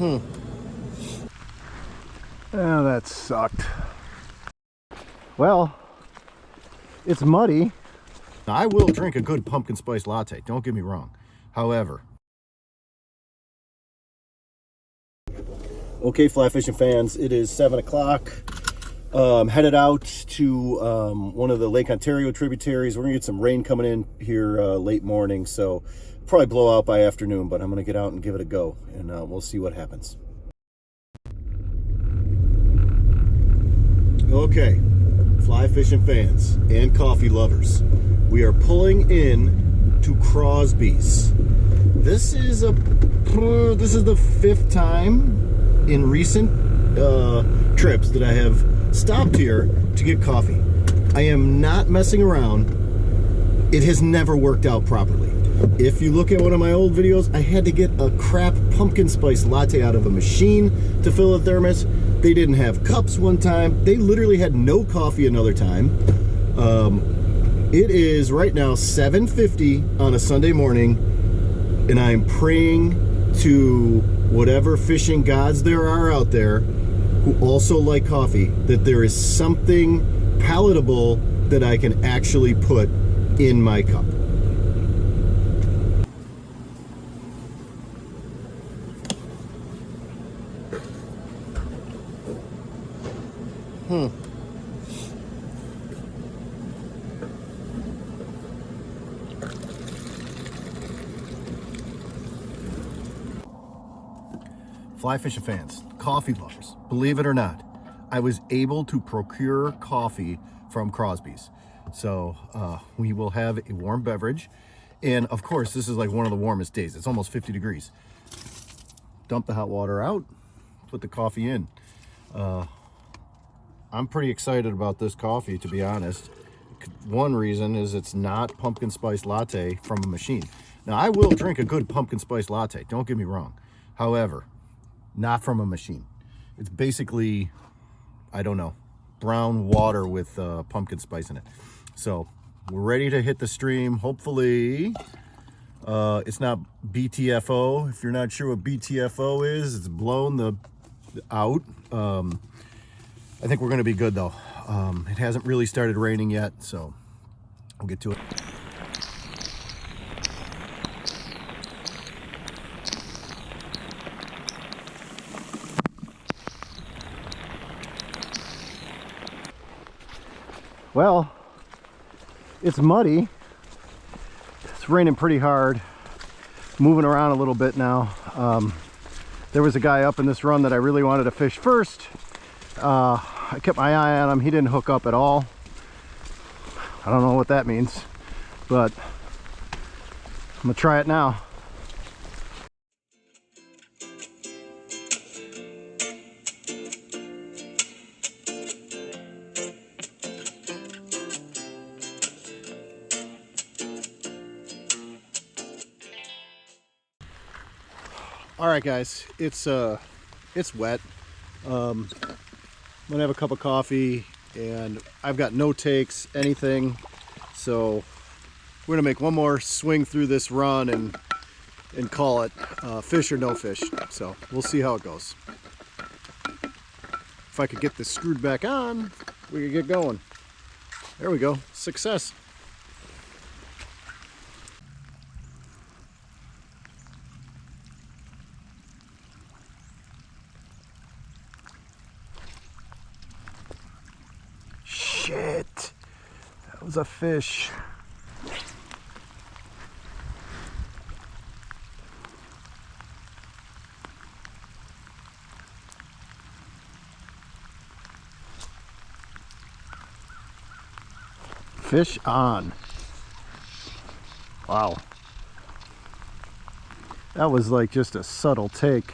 Oh, that sucked. Well, it's muddy. Now, I will drink a good pumpkin spice latte, don't get me wrong. However, okay, fly fishing fans, it is 7 o'clock. Headed out to one of the Lake Ontario tributaries. We're gonna get some rain coming in here late morning, so probably blow out by afternoon, but I'm gonna get out and give it a go, and we'll see what happens. Okay, fly fishing fans and coffee lovers, we are pulling in to Crosby's. This is the 5th time in recent trips that I have stopped here to get coffee. I am not messing around. It has never worked out properly. If you look at one of my old videos, I had to get a crap pumpkin spice latte out of a machine to fill a thermos. They didn't have cups one time. They literally had no coffee another time. It is right now 7:50 on a Sunday morning, and I'm praying to whatever fishing gods there are out there who also like coffee, that there is something palatable that I can actually put in my cup. Fly fishing fans, coffee lovers, believe it or not, I was able to procure coffee from Crosby's. So we will have a warm beverage. And of course, this is like one of the warmest days. It's almost 50 degrees. Dump the hot water out, put the coffee in. I'm pretty excited about this coffee, to be honest. One reason is it's not pumpkin spice latte from a machine. Now, I will drink a good pumpkin spice latte, don't get me wrong. However, not from a machine. It's basically, I don't know, brown water with pumpkin spice in it. So we're ready to hit the stream. Hopefully it's not BTFO. If you're not sure what BTFO is, it's blown out. I think we're gonna be good though. It hasn't really started raining yet, so I'll get to it. Well, it's muddy. It's raining pretty hard. Moving around a little bit now. There was a guy up in this run that I really wanted to fish first. I kept my eye on him. He didn't hook up at all. I don't know what that means, but I'm gonna try it now. All right, guys, it's wet. I'm gonna have a cup of coffee, and I've got no takes, anything. So we're gonna make one more swing through this run and call it fish or no fish. So we'll see how it goes. If I could get this screwed back on, we could get going. There we go. Success. Shit, that was a fish. Fish on. Wow. That was like just a subtle take.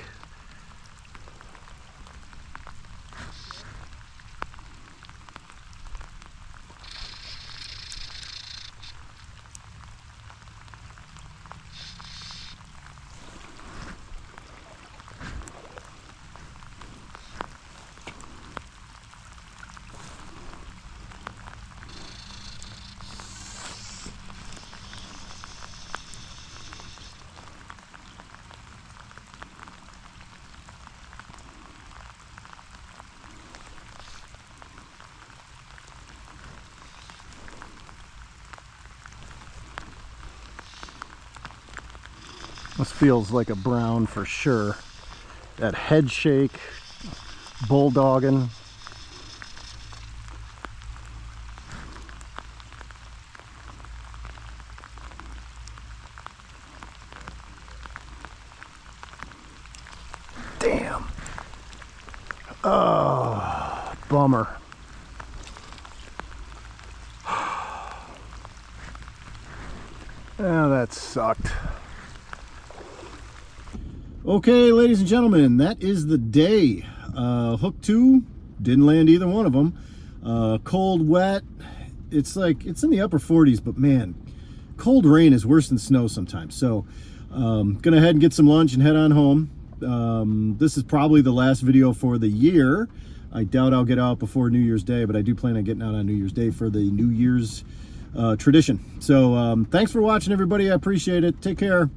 This feels like a brown for sure. That head shake, bulldogging. Damn. Oh, bummer. Oh, that sucked. Okay, ladies and gentlemen, that is the day. Hook 2, didn't land either one of them. Cold, wet. It's like, it's in the upper 40s, but man, cold rain is worse than snow sometimes. So, gonna head and get some lunch and head on home. This is probably the last video for the year. I doubt I'll get out before New Year's Day, but I do plan on getting out on New Year's Day for the New Year's tradition. So, thanks for watching, everybody. I appreciate it. Take care.